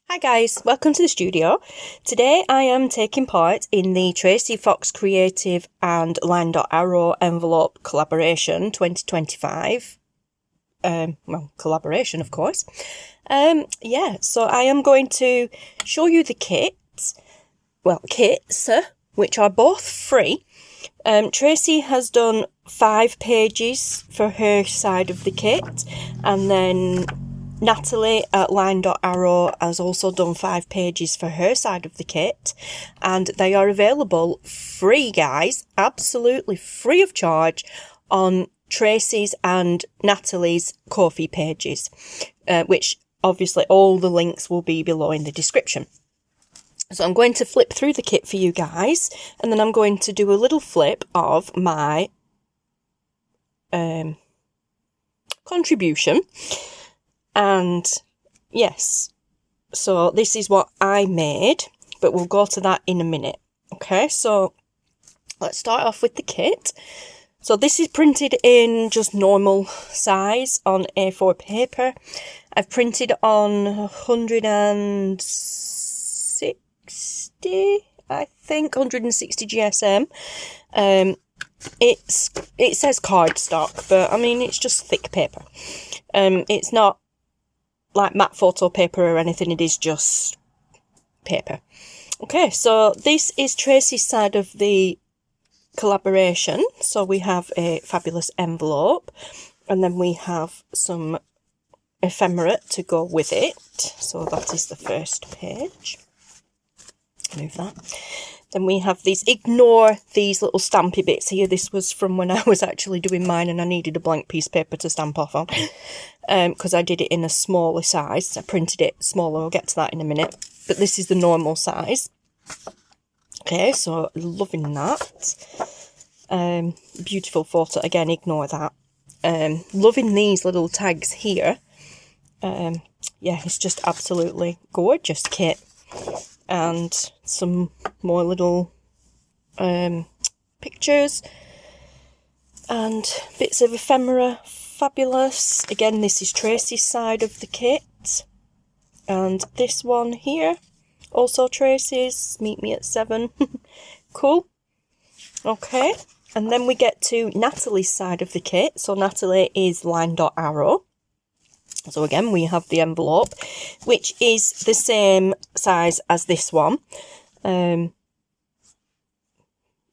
Hi guys, welcome to the studio. Today I am taking part in the Tracie Fox Creative and LineDotArrow envelope collaboration 2025. Collaboration of course. So I am going to show you the kits, which are both free. Tracie has done 5 pages for her side of the kit, and then Nathalie at LineDotArrow has also done 5 pages for her side of the kit, and they are available free, guys, absolutely free of charge on Tracie's and Nathalie's Ko-fi pages, which obviously all the links will be below in the description. So I'm going to flip through the kit for you guys, and then I'm going to do a little flip of my contribution. And yes, so this is what I made, but we'll go to that in a minute. Okay, so let's start off with the kit. So this is printed in just normal size on A4 paper. I've printed on 160, I think, 160 GSM. It says cardstock, but I mean, it's just thick paper. It's not like matte photo paper or anything, it is just paper. Okay, so this is Tracie's side of the collaboration. So we have a fabulous envelope, and then we have some ephemera to go with it. So that is the first page. Move that. Then we have these, ignore these little stampy bits here. This was from when I was actually doing mine and I needed a blank piece of paper to stamp off on. Because I did it in a smaller size. I printed it smaller, I'll get to that in a minute. But this is the normal size. Okay, so loving that. Beautiful photo, again, ignore that. Loving these little tags here. Yeah, it's just absolutely gorgeous kit. And some more little pictures and bits of ephemera. Fabulous. Again, this is Tracie's side of the kit, and this one here also Tracie's. Meet me at 7. Cool. Okay, and then we get to Nathalie's side of the kit. So Nathalie is LineDotArrow. So again, we have the envelope, which is the same size as this one.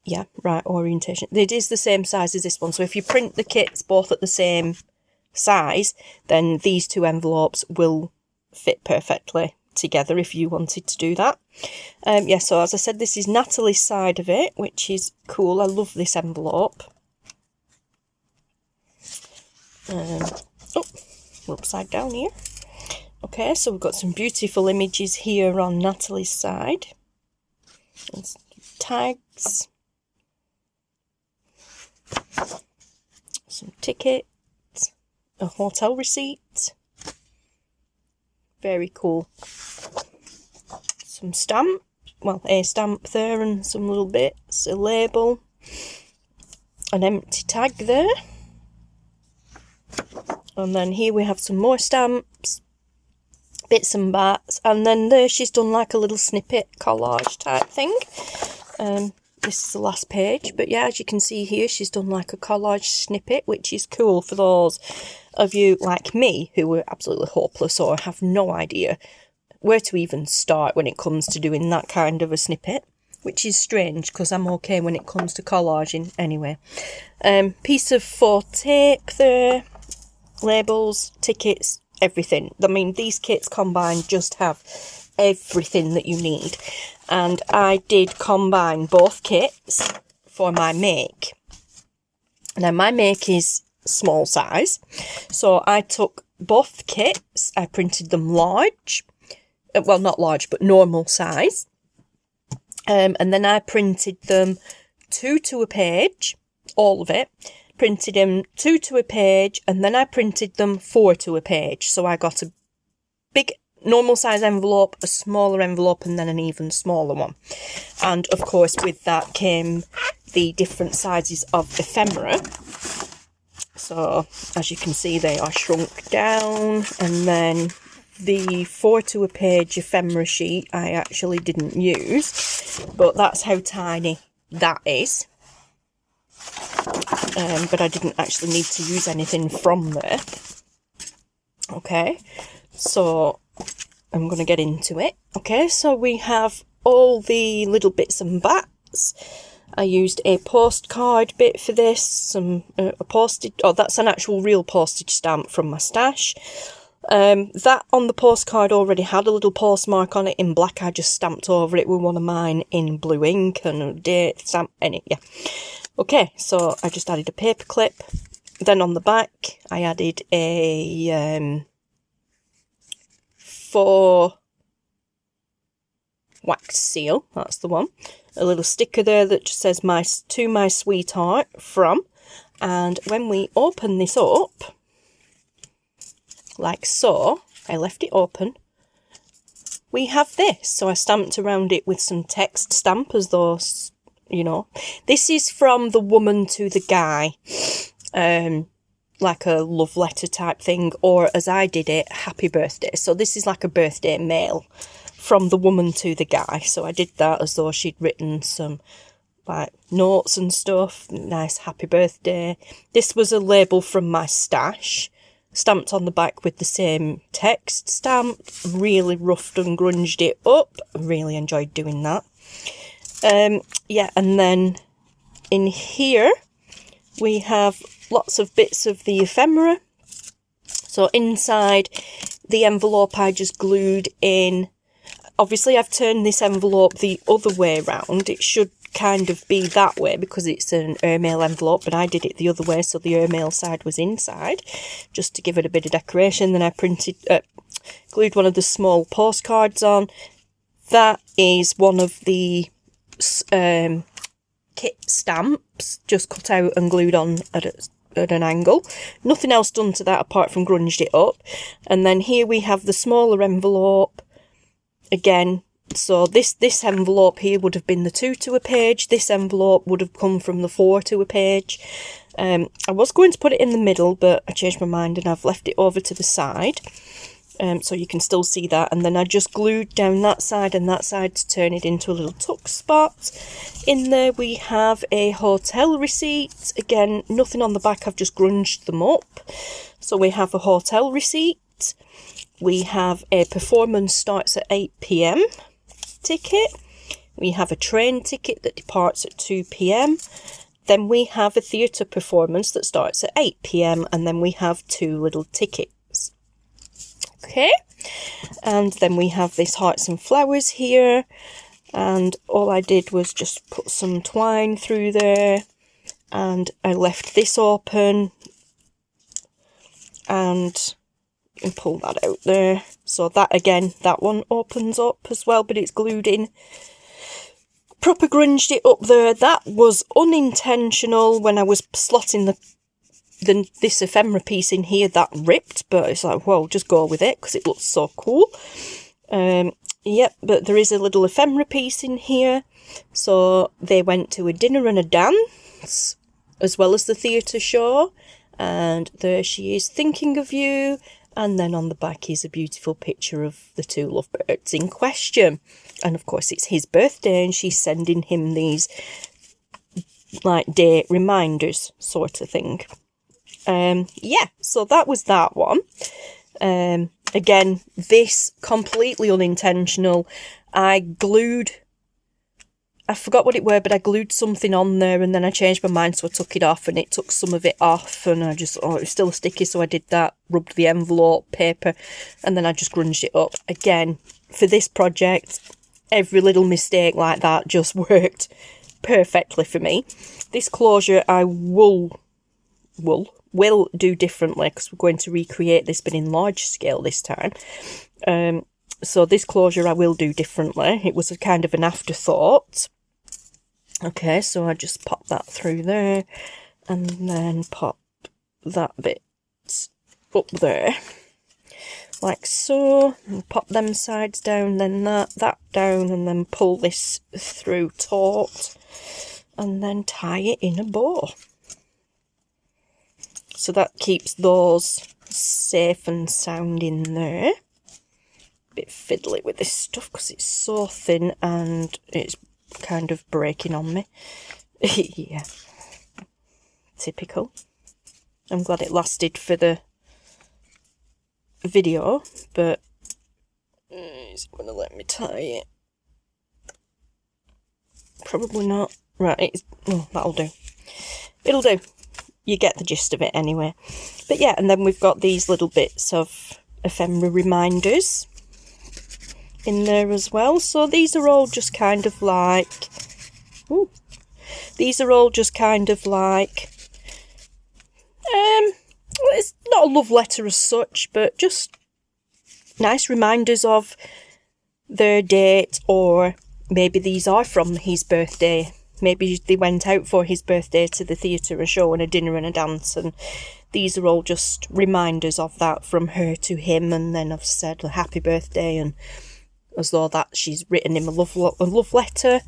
Yeah, right, orientation. It is the same size as this one. So if you print the kits both at the same size, then these 2 envelopes will fit perfectly together if you wanted to do that. Yeah, so as I said, this is Nathalie's side of it, which is cool. I love this envelope. Upside down here. Okay, so we've got some beautiful images here on Nathalie's side. And some tags. Some tickets. A hotel receipt. Very cool. Some stamp. Well, a stamp there and some little bits. A label. An empty tag there. And then here we have some more stamps, bits and bats, and then there she's done like a little snippet collage type thing. This is the last page, but yeah, as you can see here, she's done like a collage snippet, which is cool for those of you like me who are absolutely hopeless or have no idea where to even start when it comes to doing that kind of a snippet, which is strange because I'm okay when it comes to collaging anyway. Piece of faux tape there. Labels, tickets, everything. I mean, these kits combined just have everything that you need. And I did combine both kits for my make. Now, my make is small size. So I took both kits, I printed them large. Well, not large, but normal size. And then I printed them 2 to a page, all of it. Printed them 2 to a page, and then I printed them 4 to a page. So I got a big normal size envelope, a smaller envelope, and then an even smaller one. And of course with that came the different sizes of ephemera. So as you can see, they are shrunk down and then the 4 to a page ephemera sheet I actually didn't use, but that's how tiny that is. But I didn't actually need to use anything from there. Okay, so I'm going to get into it. Okay, so we have all the little bits and bats. I used a postcard bit for this, a postage, oh that's an actual real postage stamp from my stash. That on the postcard already had a little postmark on it in black. I just stamped over it with one of mine in blue ink and a date stamp in it, yeah. Okay, so I just added a paper clip. Then on the back I added a 4 wax seal, that's the one. A little sticker there that just says to my sweetheart from. And when we open this up, like so, I left it open, we have this. So I stamped around it with some text stamp as though, you know. This is from the woman to the guy, like a love letter type thing, or as I did it, happy birthday. So this is like a birthday mail from the woman to the guy. So I did that as though she'd written some like notes and stuff, nice happy birthday. This was a label from my stash, stamped on the back with the same text stamp, really roughed and grunged it up. I really enjoyed doing that. Yeah, and then in here we have lots of bits of the ephemera. So inside the envelope I just glued in, obviously I've turned this envelope the other way around. It should kind of be that way because it's an airmail envelope, but I did it the other way, so the airmail side was inside, just to give it a bit of decoration. Then I glued one of the small postcards on. That is one of the kit stamps, just cut out and glued on at an angle. Nothing else done to that apart from grunged it up. And then here we have the smaller envelope again. So this envelope here would have been the 2 to a page. This envelope would have come from the 4 to a page. I was going to put it in the middle, but I changed my mind and I've left it over to the side. So you can still see that. And then I just glued down that side and that side to turn it into a little tuck spot. In there we have a hotel receipt. Again, nothing on the back, I've just grunged them up. So we have a hotel receipt. We have a performance starts at 8 PM ticket. We have a train ticket that departs at 2 PM. Then we have a theatre performance that starts at 8 PM, and then we have 2 little tickets. Okay, and then we have this hearts and flowers here, and all I did was just put some twine through there, and I left this open and pull that out there. So that again, that one opens up as well, but it's glued in. Proper grunged it up there. That was unintentional. When I was slotting this ephemera piece in here, that ripped, but it's like, well, just go with it because it looks so cool. Yep, but there is a little ephemera piece in here. So they went to a dinner and a dance as well as the theatre show, and there she is thinking of you. And then on the back is a beautiful picture of the 2 lovebirds in question. And of course it's his birthday and she's sending him these like date reminders sort of thing. Yeah, so that was that one. Again, this completely unintentional. I forgot what it were, but I glued something on there and then I changed my mind, so I took it off and it took some of it off, and I just, oh, it was still sticky, so I did that, rubbed the envelope, paper, and then I just grunged it up. Again, for this project, every little mistake like that just worked perfectly for me. This closure I will do differently because we're going to recreate this, but in large scale this time. So this closure I will do differently. It was a kind of an afterthought. Okay, so I just pop that through there and then pop that bit up there like so, and pop them sides down, then that down, and then pull this through taut and then tie it in a bow. So that keeps those safe and sound in there. bit fiddly with this stuff because it's so thin and it's kind of breaking on me. Yeah, typical. I'm glad it lasted for the video, but is it going to let me tie it? Probably not. Right, oh, that'll do. It'll do. You get the gist of it anyway. But yeah, and then we've got these little bits of ephemera reminders in there as well. So these are all just kind of like... Ooh, these are all just kind of like... it's not a love letter as such, but just nice reminders of their date, or maybe these are from his birthday. Maybe they went out for his birthday to the theatre, a show and a dinner and a dance, and these are all just reminders of that from her to him, and then I've said a happy birthday, and as though that she's written him a love letter.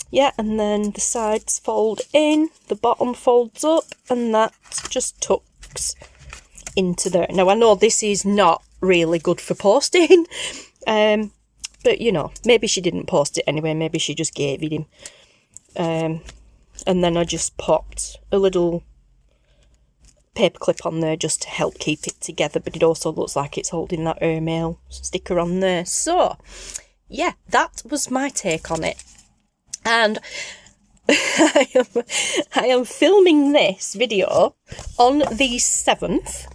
Yeah, and then the sides fold in, the bottom folds up, and that just tucks into there. Now, I know this is not really good for posting, but, you know, maybe she didn't post it anyway, maybe she just gave it him. And then I just popped a little paper clip on there just to help keep it together, but it also looks like it's holding that airmail sticker on there. So, yeah, that was my take on it. And I am filming this video on the 7th,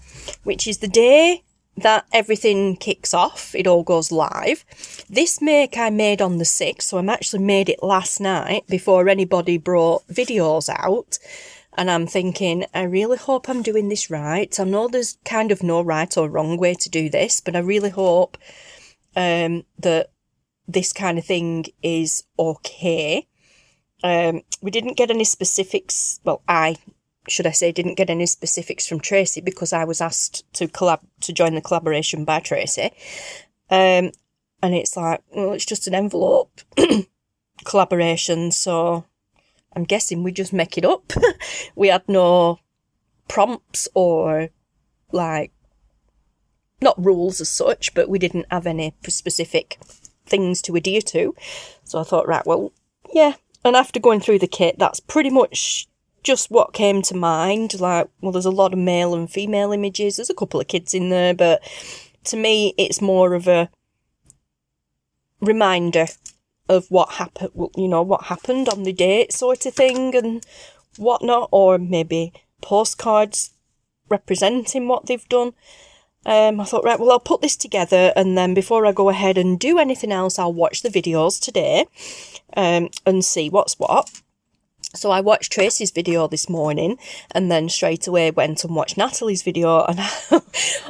which is the day that everything kicks off, it all goes live. This make I made on the 6th, so I actually made it last night before anybody brought videos out. And I'm thinking, I really hope I'm doing this right. I know there's kind of no right or wrong way to do this, but I really hope that this kind of thing is okay. We didn't get any specifics, well, didn't get any specifics from Tracie because I was asked to join the collaboration by Tracie. And it's like, well, it's just an envelope collaboration, so I'm guessing we just make it up. We had no prompts or, like, not rules as such, but we didn't have any specific things to adhere to. So I thought, right, well, yeah. And after going through the kit, that's pretty much just what came to mind. Like, well, there's a lot of male and female images. There's a couple of kids in there, but to me, it's more of a reminder of what happened, you know, what happened on the date sort of thing and whatnot, or maybe postcards representing what they've done. I thought, right, well, I'll put this together, and then before I go ahead and do anything else, I'll watch the videos today and see what's what. So I watched Tracie's video this morning, and then straight away went and watched Nathalie's video, and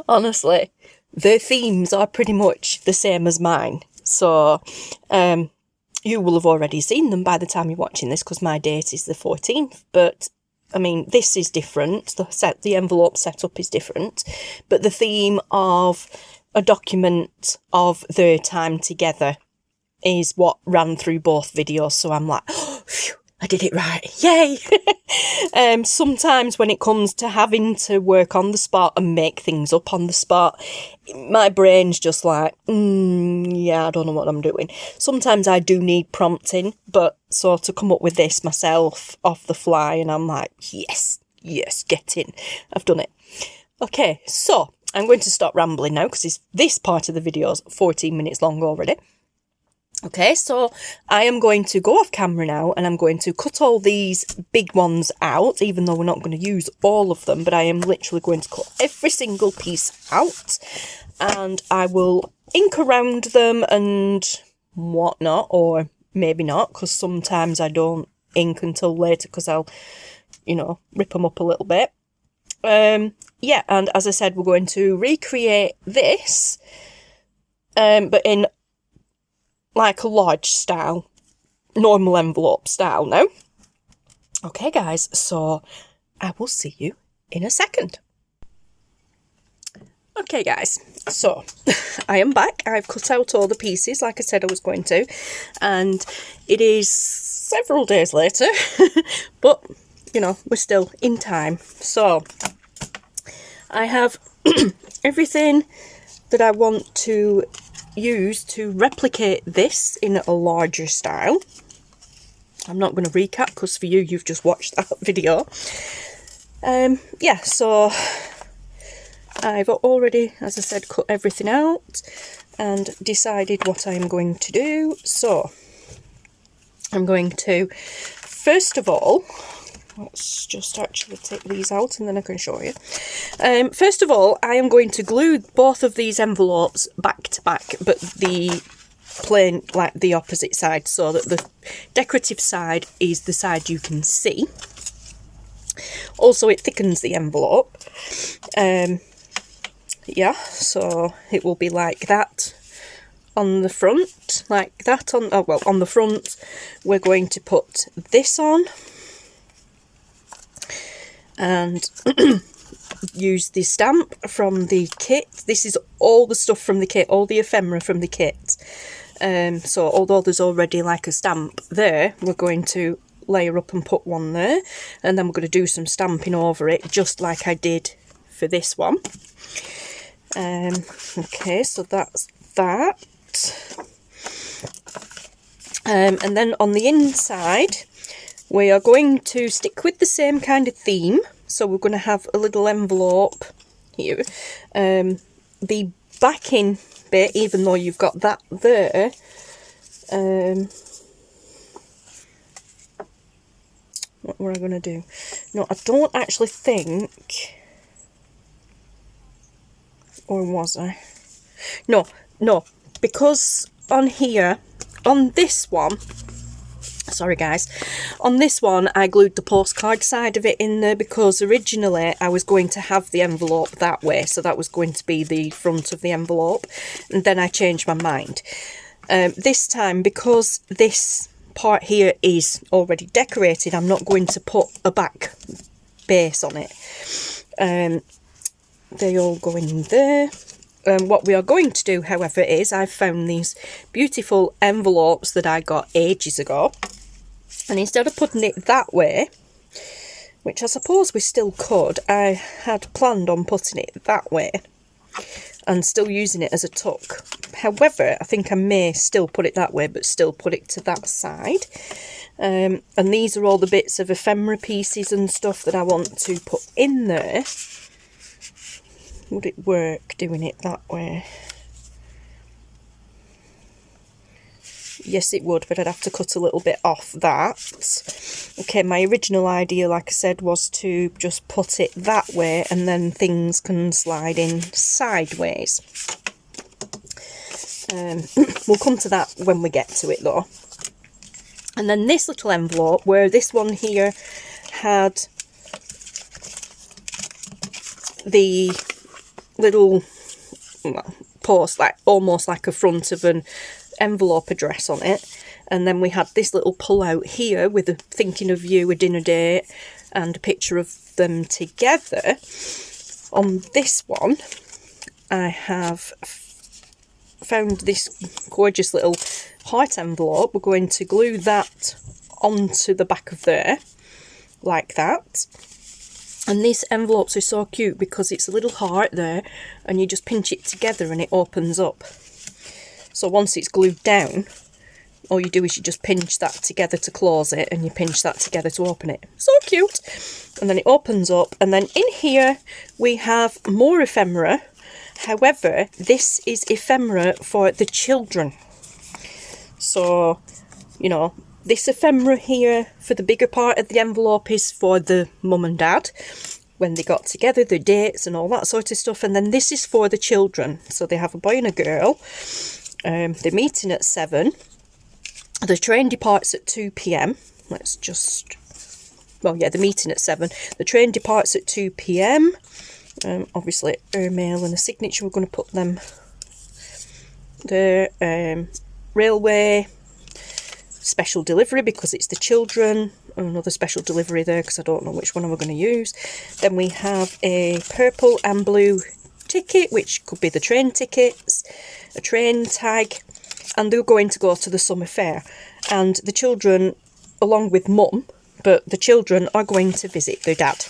honestly, their themes are pretty much the same as mine. So you will have already seen them by the time you're watching this, because my date is the 14th, but I mean, this is different. The envelope setup is different, but the theme of a document of their time together is what ran through both videos. So I'm like, oh, phew, I did it right. Yay! Sometimes when it comes to having to work on the spot and make things up on the spot, my brain's just like, yeah, I don't know what I'm doing. Sometimes I do need prompting, but so to come up with this myself off the fly, and I'm like, yes, get in. I've done it. Okay, so I'm going to stop rambling now because this part of the video is 14 minutes long already. Okay, so I am going to go off camera now, and I'm going to cut all these big ones out, even though we're not going to use all of them, but I am literally going to cut every single piece out, and I will ink around them and whatnot, or maybe not, because sometimes I don't ink until later because I'll, you know, rip them up a little bit. Yeah, and as I said, we're going to recreate this, but in like a large style, normal envelope style now. Okay, guys, so I will see you in a second. Okay, guys, so I am back. I've cut out all the pieces like I said I was going to, and it is several days later, but, you know, we're still in time. So I have everything that I want to use to replicate this in a larger style. I'm not going to recap because for you, you've just watched that video. Yeah, so I've already, as I said, cut everything out and decided what I'm going to do. So I'm going to, first of all, let's just actually take these out and then I can show you. First of all, I am going to glue both of these envelopes back to back, but the plain, like the opposite side, so that the decorative side is the side you can see. Also, it thickens the envelope. Yeah, so it will be like that on the front, like that on, oh well, on the front we're going to put this on and use the stamp from the kit. This is all the stuff from the kit, all the ephemera from the kit. So although there's already like a stamp there, we're going to layer up and put one there, and then we're going to do some stamping over it just like I did for this one. Okay, so that's that. And then on the inside we are going to stick with the same kind of theme, so we're going to have a little envelope here. The backing bit, even though you've got that there, what were I going to do? No, I don't actually think, or was I? No, because on here, on this one, sorry guys, on this one I glued the postcard side of it in there because originally I was going to have the envelope that way, so that was going to be the front of the envelope, and then I changed my mind. This time, because this part here is already decorated, I'm not going to put a back base on it. They all go in there. What we are going to do, however, is I've found these beautiful envelopes that I got ages ago, and instead of putting it that way, which I suppose we still could, I had planned on putting it that way and still using it as a tuck. However, I think I may still put it that way, but still put it to that side. And these are all the bits of ephemera pieces and stuff that I want to put in there. Would it work doing it that way? Yes, it would, but I'd have to cut a little bit off that. Okay, my original idea, like I said, was to just put it that way and then things can slide in sideways. We'll come to that when we get to it though. And then this little envelope, where this one here had the little post, like almost like a front of an envelope address on it, and then we had this little pull out here with a thinking of you, a dinner date, and a picture of them together. On this one I have found this gorgeous little heart envelope. We're going to glue that onto the back of there like that. And these envelopes are so cute because it's a little heart there and you just pinch it together and it opens up. So once it's glued down, all you do is you just pinch that together to close it, and you pinch that together to open it. So cute! And then it opens up, and then in here we have more ephemera. However, this is ephemera for the children. So, you know, this ephemera here for the bigger part of the envelope is for the mum and dad, when they got together, the dates and all that sort of stuff. And then this is for the children. So they have a boy and a girl. They're meeting at 7. The train departs at 2 p.m. Let's just... Well, yeah, the meeting at 7. The train departs at 2 p.m. Obviously, her mail and a signature. We're going to put them there. Railway... Special delivery because it's the children. Another special delivery there because I don't know which one we're going to use. Then we have a purple and blue ticket, which could be the train tickets, a train tag, and they're going to go to the summer fair. And the children, along with mum, but the children are going to visit their dad.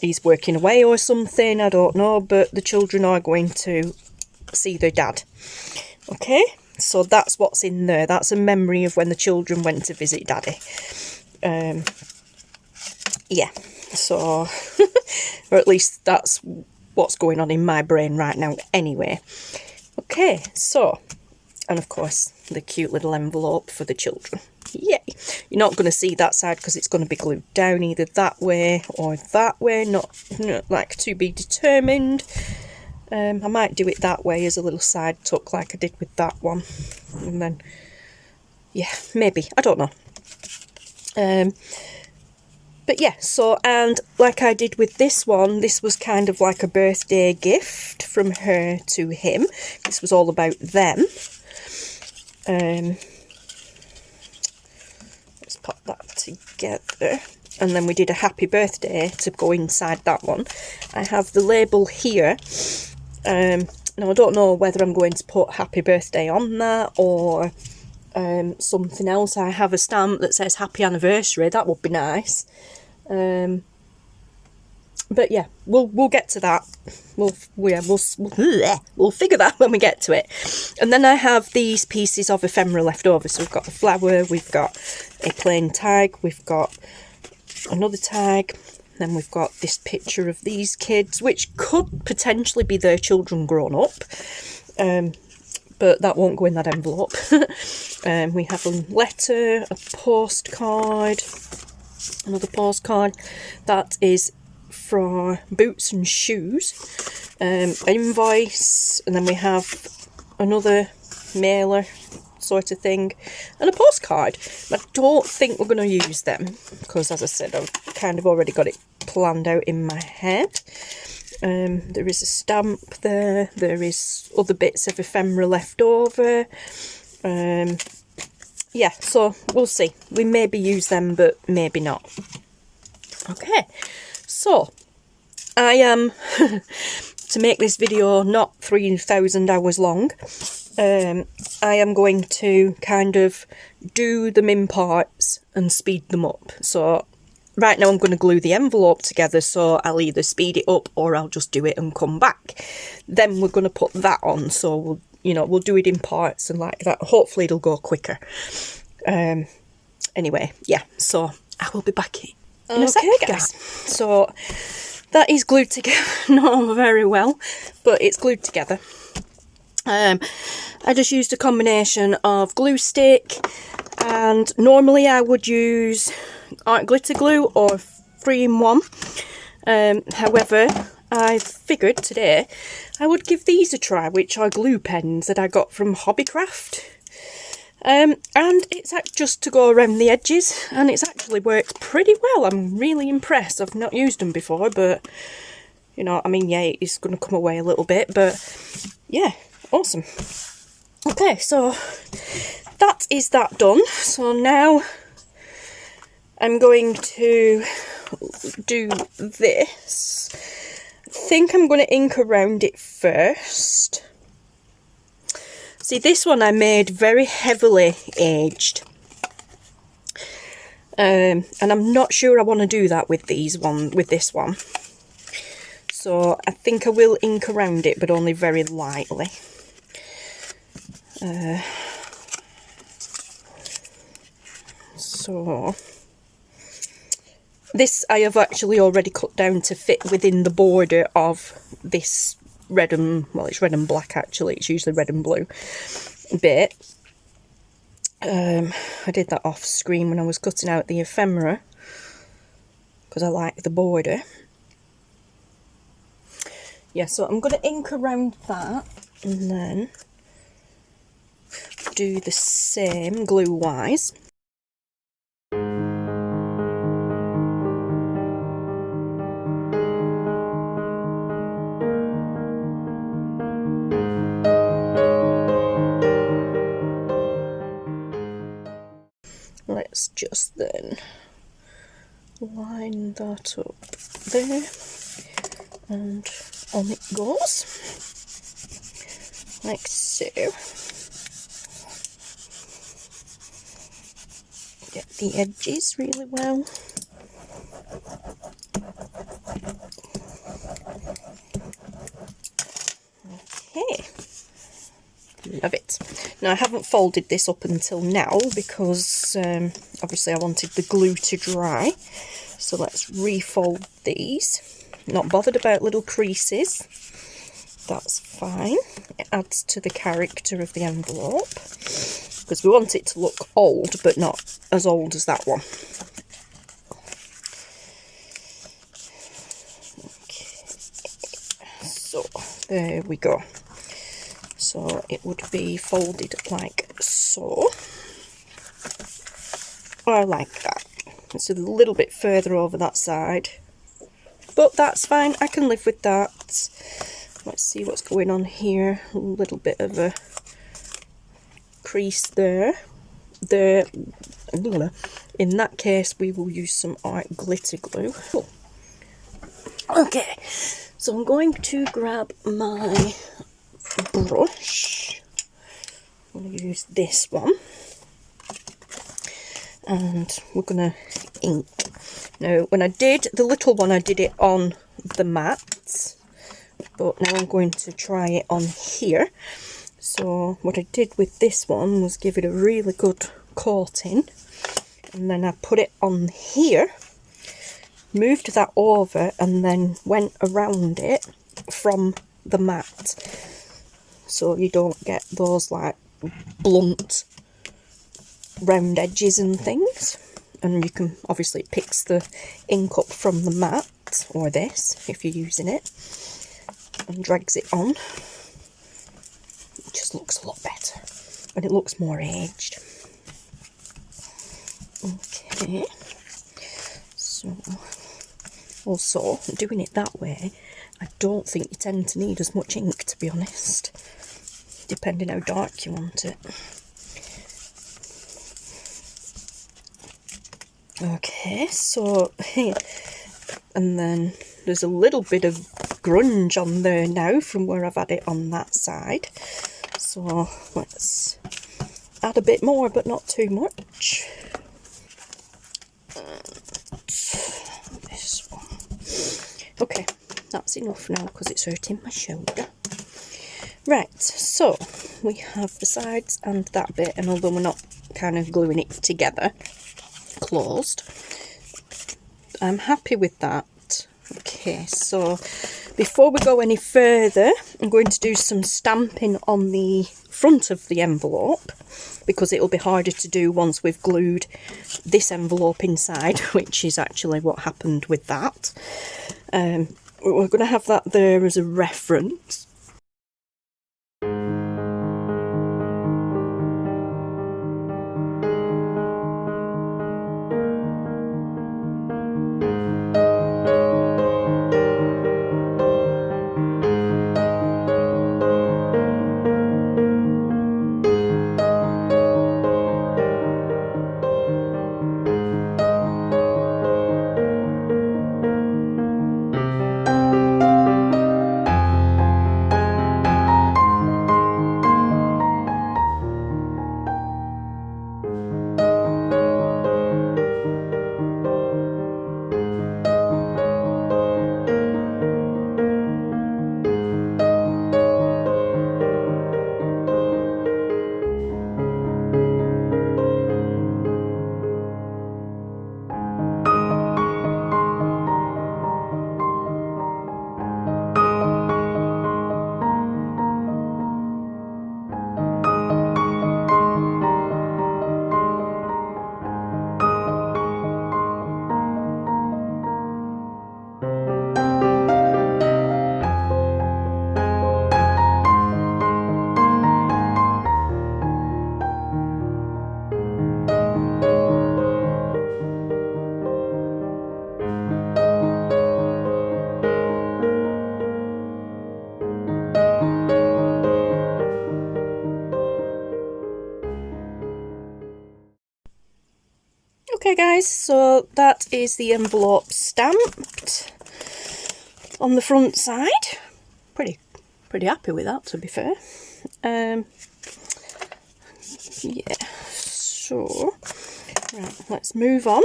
he's working away or something, I don't know, but the children are going to see their dad. Okay, so that's what's in there. That's a memory of when the children went to visit Daddy. Yeah, so, or at least that's what's going on in my brain right now anyway. Okay, so, and of course, the cute little envelope for the children. Yay! You're not going to see that side because it's going to be glued down either that way or that way, not like to be determined. I might do it that way as a little side tuck like I did with that one. And then, yeah, maybe, I don't know. But yeah, so, and like I did with this one, this was kind of like a birthday gift from her to him. This was all about them. Let's pop that together. And then we did a happy birthday to go inside that one. I have the label here. Now I don't know whether I'm going to put happy birthday on that or something else. I have a stamp that says happy anniversary. That would be nice. But yeah, we'll get to that. We'll figure that when we get to it. And then I have these pieces of ephemera left over. So we've got the flower, we've got a plain tag, we've got another tag, then we've got this picture of these kids, which could potentially be their children grown up. But that won't go in that envelope. We have a letter, a postcard, another postcard. That is for boots and shoes, an invoice, and then we have another mailer sort of thing, and a postcard. I don't think we're going to use them because, as I said, I've kind of already got it planned out in my head. There is a stamp there, there is other bits of ephemera left over. Yeah, so we'll see. We maybe use them, but maybe not. Okay, so I am, to make this video not 3,000 hours long, I am going to kind of do them in parts and speed them up. So right now I'm going to glue the envelope together, so I'll either speed it up or I'll just do it and come back. Then we're going to put that on, so we'll, you know, we'll do it in parts and like that. Hopefully it'll go quicker. Anyway, yeah, so I will be back in a second, guys. So that is glued together, not very well, but it's glued together. I just used a combination of glue stick, and normally I would use art glitter glue or 3-in-1. However, I figured today I would give these a try, which are glue pens that I got from Hobbycraft. And it's just to go around the edges, and it's actually worked pretty well. I'm really impressed. I've not used them before, but, you know, I mean, yeah, it's going to come away a little bit, but yeah, awesome. Okay, so that is that done. So now I'm going to do this. I think I'm going to ink around it first. See, this one I made very heavily aged. And I'm not sure I want to do that with this one. So I think I will ink around it, but only very lightly. So this I have actually already cut down to fit within the border of this red and, well, it's red and black actually, it's usually red and blue bit. I did that off screen when I was cutting out the ephemera because I like the border. Yeah, so I'm going to ink around that and then do the same glue wise. Let's just then line that up there, and on it goes, like so. Get the edges really well. Love it. Now I haven't folded this up until now because obviously I wanted the glue to dry. So let's refold these. Not bothered about little creases. That's fine. It adds to the character of the envelope because we want it to look old but not as old as that one. Okay. So there we go. So it would be folded like so. I like that. It's a little bit further over that side, but that's fine. I can live with that. Let's see what's going on here. A little bit of a crease there. In that case, we will use some art glitter glue. Oh. Okay, so I'm going to grab my brush. I'm going to use this one, and we're going to ink. Now, when I did the little one, I did it on the mat, but now I'm going to try it on here. So what I did with this one was give it a really good coating, and then I put it on here, moved that over, and then went around it from the mat, so you don't get those like blunt round edges and things. And you can obviously it picks the ink up from the mat, or this if you're using it, and drags it on. It just looks a lot better and it looks more aged. Okay, so also doing it that way, I don't think you tend to need as much ink, to be honest, depending how dark you want it. Okay, so and then there's a little bit of grunge on there now from where I've had it on that side, so let's add a bit more but not too much. And this one. Okay, that's enough now because it's hurting my shoulder. Right, so we have the sides and that bit, and although we're not kind of gluing it together closed, I'm happy with that. Okay, so before we go any further, I'm going to do some stamping on the front of the envelope because it'll be harder to do once we've glued this envelope inside, which is actually what happened with that. We're going to have that there as a reference. Okay guys, so that is the envelope stamped on the front side. Pretty happy with that, to be fair. Yeah, so right, let's move on.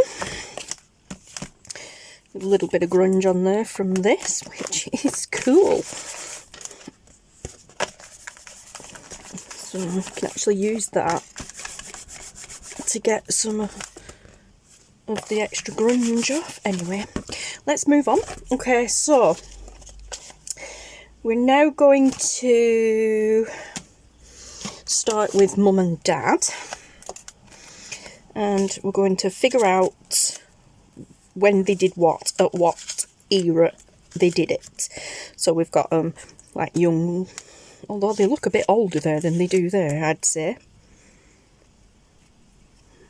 A little bit of grunge on there from this, which is cool. So you can actually use that to get some of the extra grunge off. Anyway, let's move on. Okay, so we're now going to start with Mum and Dad, and we're going to figure out when they did what, at what era they did it. So we've got like young, although they look a bit older there than they do there, I'd say.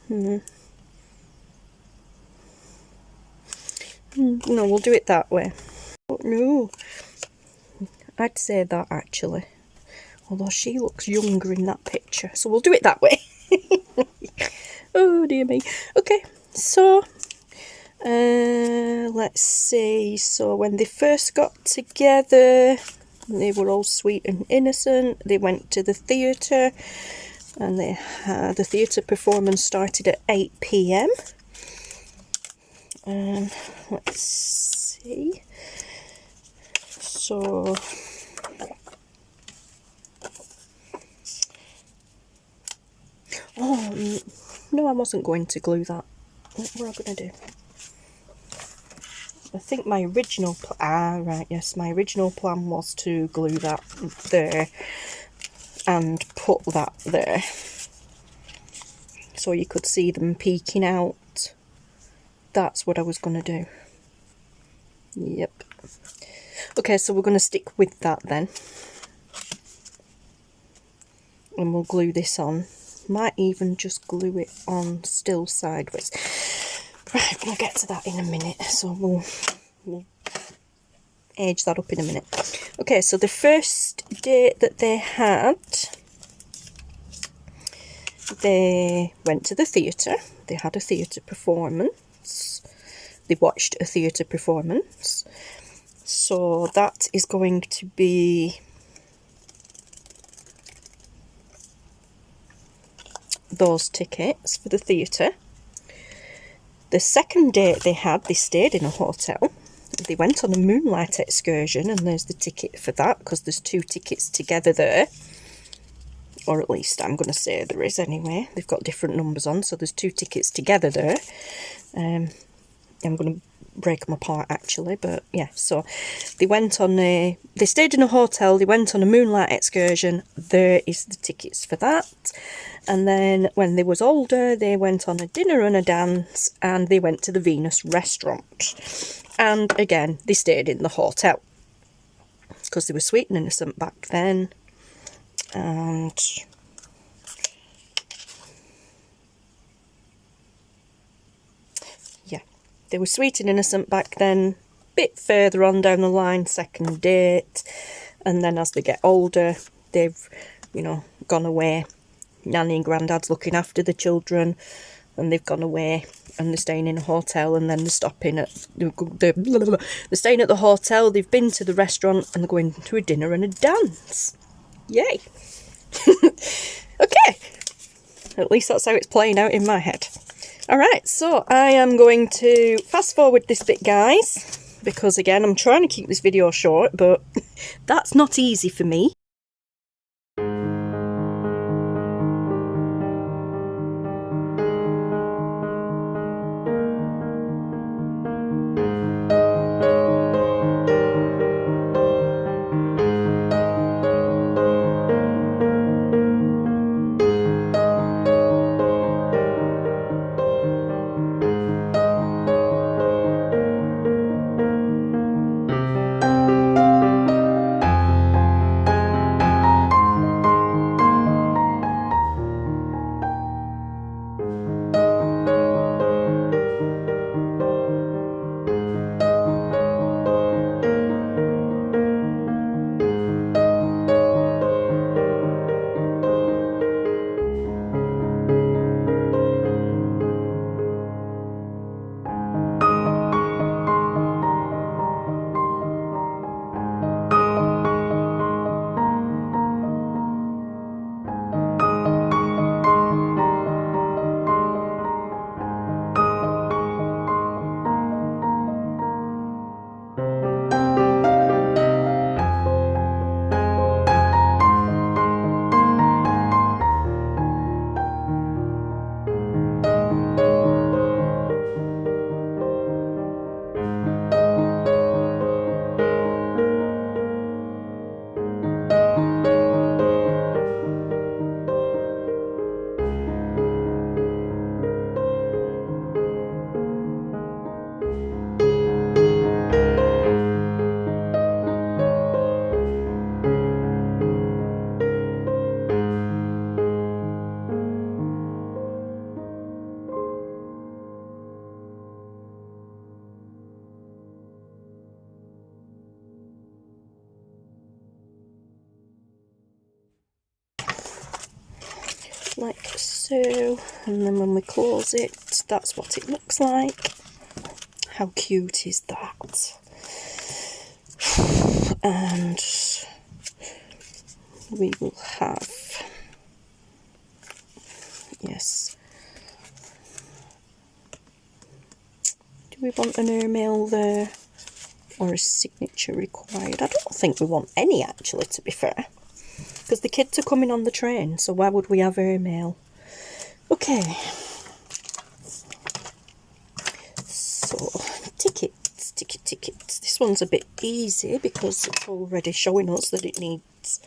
No, we'll do it that way. Oh, no, I'd say that actually. Although she looks younger in that picture. So we'll do it that way. Oh dear me. Okay, so let's see. So when they first got together, they were all sweet and innocent. They went to the theatre, and they had the theatre performance started at 8 p.m. Let's see. So oh no, I wasn't going to glue that. What were I going to do? I think my original right, yes, my original plan was to glue that there and put that there so you could see them peeking out. That's what I was going to do. Yep. Okay, so we're going to stick with that then, and we'll glue this on. Might even just glue it on still sideways. Right, we'll get to that in a minute, so we'll age that up in a minute. Okay, so the first date that they had, they went to the theatre. They had a theatre performance. They watched a theatre performance. So that is going to be those tickets for the theatre. The second date they had, they stayed in a hotel. They went on a moonlight excursion, and there's the ticket for that, because there's 2 tickets together there. Or at least I'm going to say there is anyway. They've got different numbers on, so there's 2 tickets together there. I'm going to break them apart actually, but yeah, so they stayed in a hotel, they went on a moonlight excursion, there is the tickets for that. And then when they was older, they went on a dinner and a dance, and they went to the Venus restaurant, and again they stayed in the hotel because they were sweet and innocent back then. And they were sweet and innocent back then. Bit further on down the line, second date, and then as they get older, they've, you know, gone away. Nanny and Grandad's looking after the children, and they've gone away, and they're staying in a hotel, and then they're stopping at they're staying at the hotel. They've been to the restaurant, and they're going to a dinner and a dance. Yay! Okay, at least that's how it's playing out in my head. Alright, so I am going to fast forward this bit, guys, because again, I'm trying to keep this video short, but that's not easy for me. like so, and then when we close it, that's what it looks like. How cute is that? And we will have, yes, do we want an airmail there or a signature required? I don't think we want any, actually, to be fair, because the kids are coming on the train, so why would we have airmail? Okay, so tickets. This one's a bit easy because it's already showing us that it needs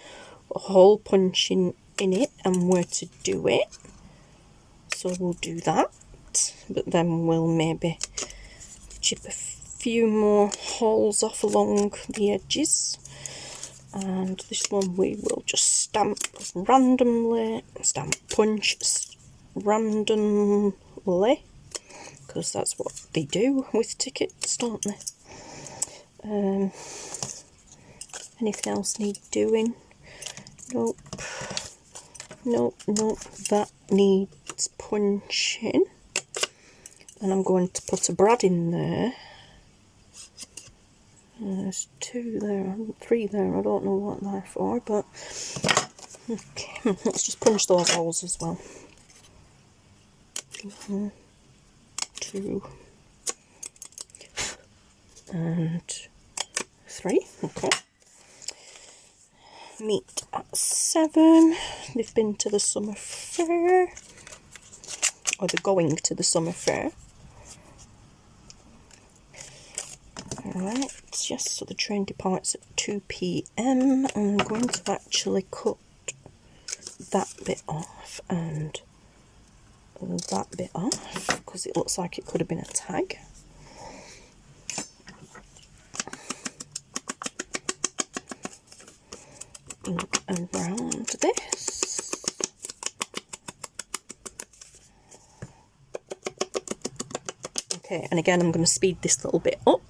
a hole punching in it and where to do it. So we'll do that, but then we'll maybe chip a few more holes off along the edges. And this one we will just stamp randomly, stamp punch randomly, because that's what they do with tickets, don't they? Anything else need doing? Nope. Nope, that needs punching. And I'm going to put a brad in there. There's 2 there, 3 there, I don't know what they're for, but okay, let's just punch those holes as well. 1, 2, and 3, okay. Meet at 7, they've been to the summer fair, or they're going to the summer fair. Alright, yes, so the train departs at 2 PM. I'm going to actually cut that bit off and that bit off because it looks like it could have been a tag. Ink around this. Okay, and again I'm going to speed this little bit up.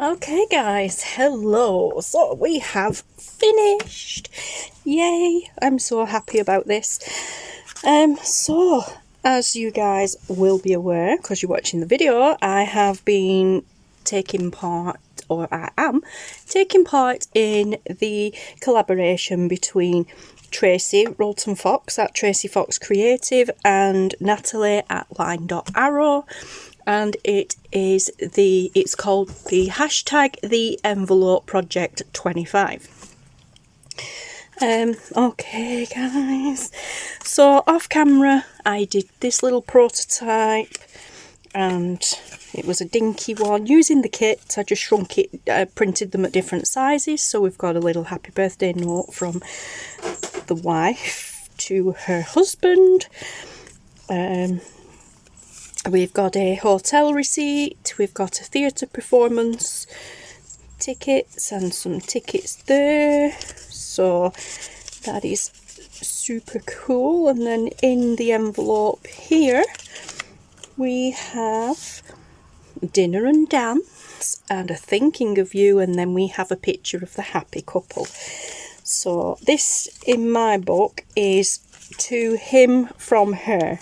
Okay guys, hello. So we have finished. Yay, I'm so happy about this. So as you guys will be aware, because you're watching the video, I have been taking part, or I am taking part in the collaboration between Tracie Rulton-Fox at Tracie Fox Creative and Nathalie at LineDotArrow. And it's called the hashtag the envelope project 25. Okay guys, so off camera I did this little prototype, and it was a dinky one. Using the kit, I just shrunk it, printed them at different sizes. So we've got a little happy birthday note from the wife to her husband. We've got a hotel receipt, we've got a theatre performance tickets and some tickets there, so that is super cool. And then in the envelope here we have dinner and dance and a thinking of you, and then we have a picture of the happy couple. So this in my book is to him from her,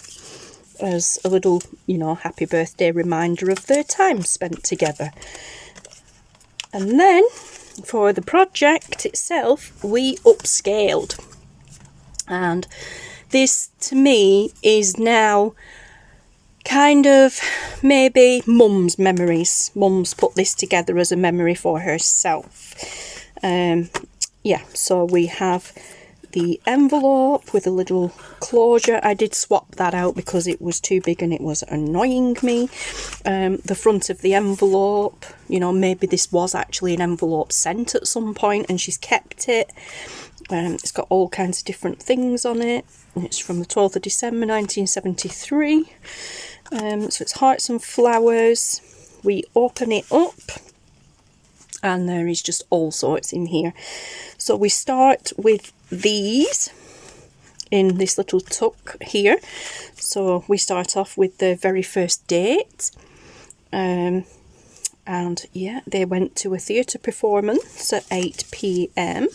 as a little, you know, happy birthday reminder of their time spent together. And then for the project itself, we upscaled, and this to me is now kind of maybe Mum's memories. Mum's put this together as a memory for herself. Yeah, so we have the envelope with a little closure. I did swap that out because it was too big and it was annoying me. The front of the envelope, you know, maybe this was actually an envelope sent at some point and she's kept it. It's got all kinds of different things on it. It's from the 12th of December 1973. So it's hearts and flowers. We open it up and there is just all sorts in here. So we start with these in this little tuck here. So we start off with the very first date, and yeah, they went to a theatre performance at 8 p.m.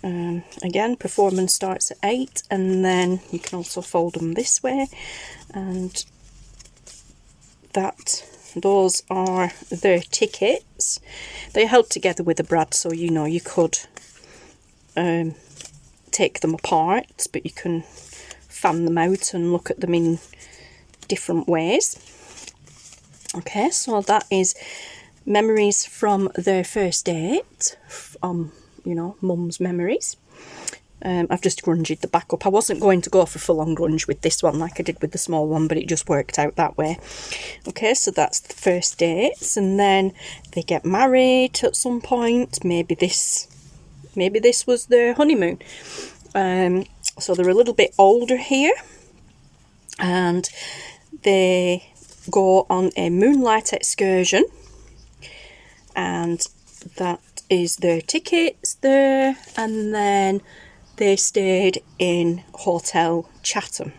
Again, performance starts at 8, and then you can also fold them this way, and those are their tickets. They're held together with a brad, so you know you could take them apart, but you can fan them out and look at them in different ways. Okay, so that is memories from their first date, you know, Mum's memories. I've just grunged the back up. I wasn't going to go for full-on grunge with this one like I did with the small one, but it just worked out that way. Okay, so that's the first dates, and then they get married at some point. Maybe this was their honeymoon. So they're a little bit older here, and they go on a moonlight excursion, and that is their tickets there. And then they stayed in Hotel Chatham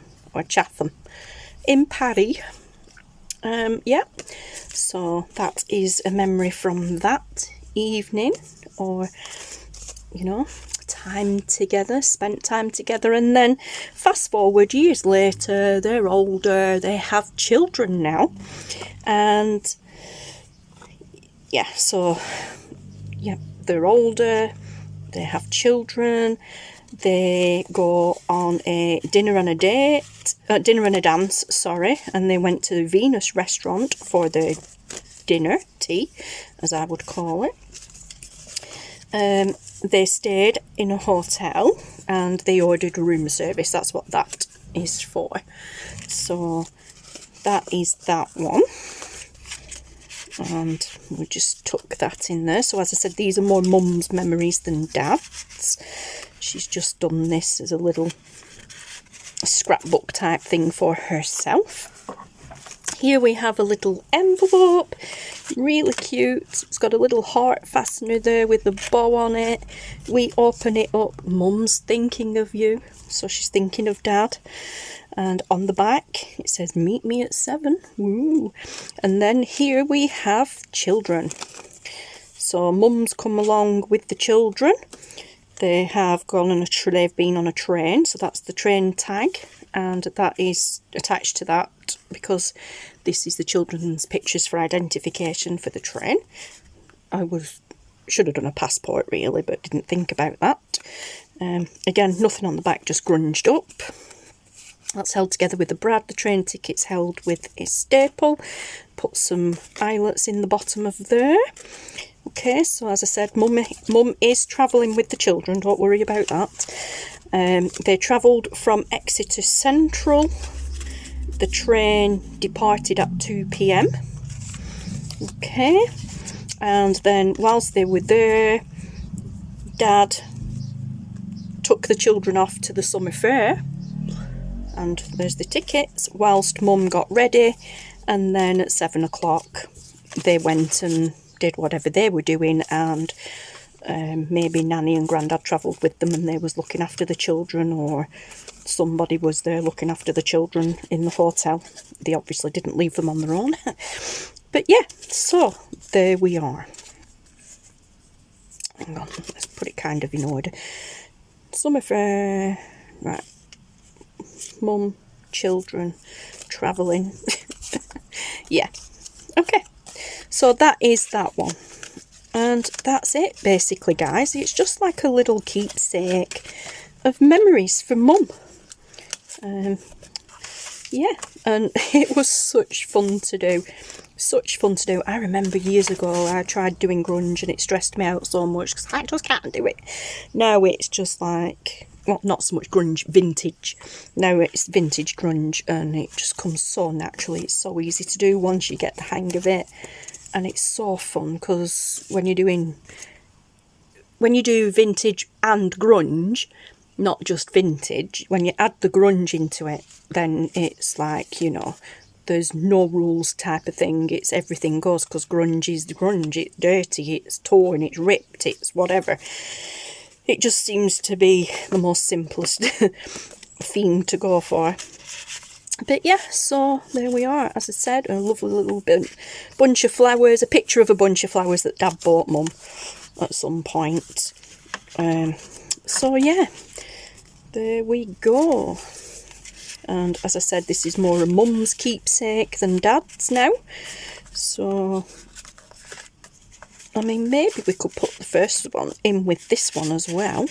in Paris. Yeah, so that is a memory from that evening, or, you know, time together, spent time together. And then fast forward years later, they're older, they have children now, and yeah, so yeah, they're older, they have children. They go on a dinner and a dance, sorry, and they went to the Venus restaurant for their dinner, tea, as I would call it. They stayed in a hotel and they ordered room service. That's what that is for. So that is that one. And we just tuck that in there. So as I said, these are more Mum's memories than Dad's. She's just done this as a little scrapbook type thing for herself. Here we have a little envelope, really cute. It's got a little heart fastener there with a bow on it. We open it up, Mum's thinking of you, so she's thinking of Dad. And on the back it says meet me at 7. Woo. And then here we have children. So Mum's come along with the children. They have gone on they've been on a train, so that's the train tag, and that is attached to that because this is the children's pictures for identification for the train. Should have done a passport really, but didn't think about that. Again, nothing on the back, just grunged up. That's held together with the brad. The train ticket's held with a staple. Put some eyelets in the bottom of there. Okay, so as I said, Mum is travelling with the children, don't worry about that. They travelled from Exeter Central. The train departed at 2 p.m. Okay, and then whilst they were there, Dad took the children off to the summer fair, and there's the tickets, whilst Mum got ready, and then at 7 o'clock they went and did whatever they were doing, and maybe Nanny and Grandad travelled with them and they was looking after the children, or somebody was there looking after the children in the hotel. They obviously didn't leave them on their own. But yeah, so there we are. Hang on, let's put it kind of in order. Summer fair, right, Mum, children, travelling. Yeah, okay. So that is that one. And that's it basically, guys. It's just like a little keepsake of memories from Mum. Yeah, and it was such fun to do. Such fun to do. I remember years ago I tried doing grunge and it stressed me out so much because I just can't do it. Now it's just like, well, not so much grunge, vintage. Now it's vintage grunge and it just comes so naturally. It's so easy to do once you get the hang of it. And it's so fun because when you do vintage and grunge, not just vintage, when you add the grunge into it, then it's like, you know, there's no rules type of thing. It's everything goes, because grunge is grunge. It's dirty, it's torn, it's ripped, it's whatever. It just seems to be the most simplest theme to go for. But yeah, so there we are. As I said, a lovely little bunch of flowers, a picture of a bunch of flowers that Dad bought Mum at some point. So yeah, there we go. And as I said, this is more a Mum's keepsake than Dad's now. So, I mean, maybe we could put the first one in with this one as well.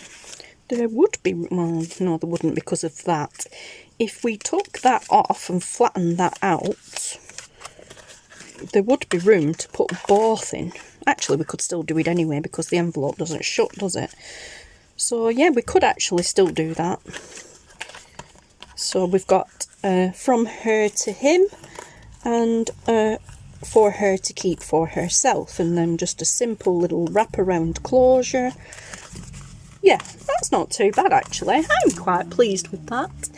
There would be, well, no, there wouldn't because of that. If we took that off and flattened that out, there would be room to put both in. Actually, we could still do it anyway because the envelope doesn't shut, does it? So yeah, we could actually still do that. So we've got from her to him, and for her to keep for herself, and then just a simple little wraparound closure. Yeah, that's not too bad actually. I'm quite pleased with that.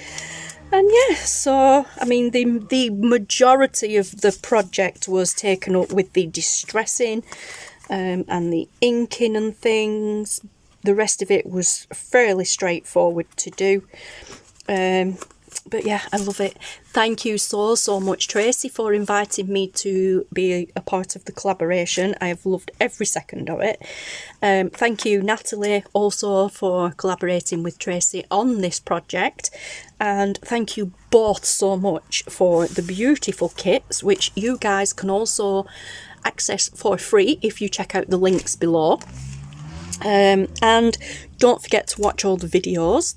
And yeah, so I mean the majority of the project was taken up with the distressing and the inking and things. The rest of it was fairly straightforward to do. But yeah, I love it. Thank you so much, Tracie, for inviting me to be a part of the collaboration. I have loved every second of it. Thank you, Nathalie, also for collaborating with Tracie on this project. And thank you both so much for the beautiful kits, which you guys can also access for free if you check out the links below. And don't forget to watch all the videos.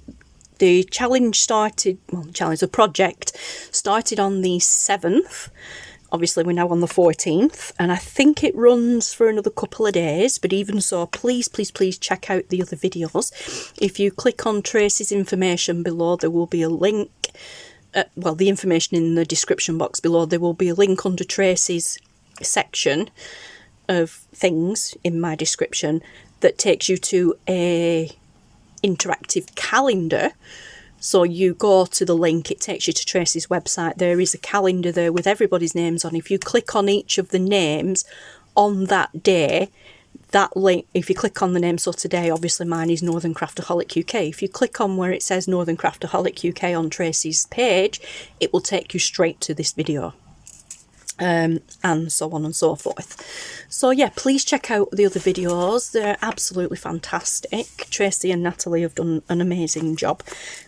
The challenge started, well, the project started on the 7th. Obviously, we're now on the 14th, and I think it runs for another couple of days. But even so, please check out the other videos. If you click on Tracie's information below, there will be a link. Well, the information in the description box below, there will be a link under Tracie's section of things in my description that takes you to a interactive calendar So you go to the link, it takes you to Tracie's website. There is a calendar there with everybody's names on. If you click on each of the names on that day, that link, if you click on the name, so today obviously mine is Northern Craftaholic UK. If you click on where it says Northern Craftaholic UK on Tracie's page, it will take you straight to this video. And so on and so forth. So yeah, please check out the other videos. They're absolutely fantastic. Tracie and Nathalie have done an amazing job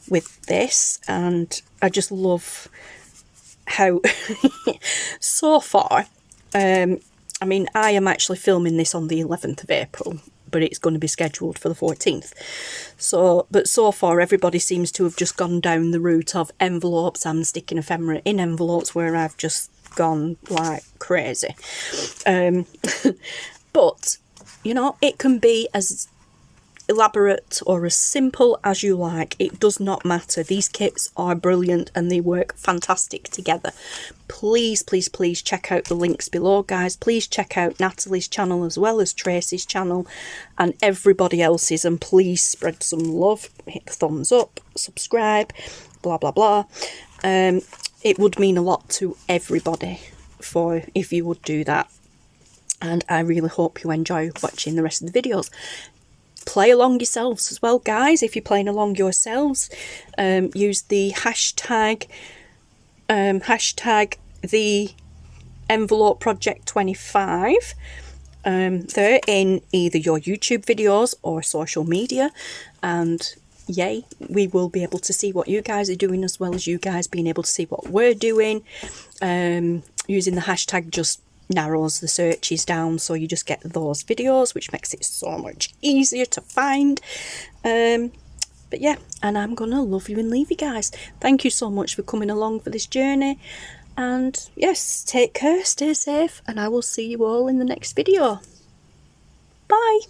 with this, and I just love how so far, I mean, I am actually filming this on the 11th of April, but it's going to be scheduled for the 14th. So, but so far everybody seems to have just gone down the route of envelopes. I'm sticking ephemera in envelopes, where I've just gone like crazy. But you know, it can be as elaborate or as simple as you like. It does not matter. These kits are brilliant and they work fantastic together. Please, please, please check out the links below, guys. Please check out Nathalie's channel as well as Tracie's channel and everybody else's, and please spread some love. Hit the thumbs up, subscribe, blah blah blah. It would mean a lot to everybody if you would do that, and I really hope you enjoy watching the rest of the videos. Play along yourselves as well, guys. If you're playing along yourselves, use the hashtag the envelope project 25 there in either your YouTube videos or social media, and yay, we will be able to see what you guys are doing as well as you guys being able to see what we're doing. Using the hashtag just narrows the searches down, so you just get those videos, which makes it so much easier to find. But yeah, and I'm gonna love you and leave you guys. Thank you so much for coming along for this journey, and yes, take care, stay safe, and I will see you all in the next video. Bye.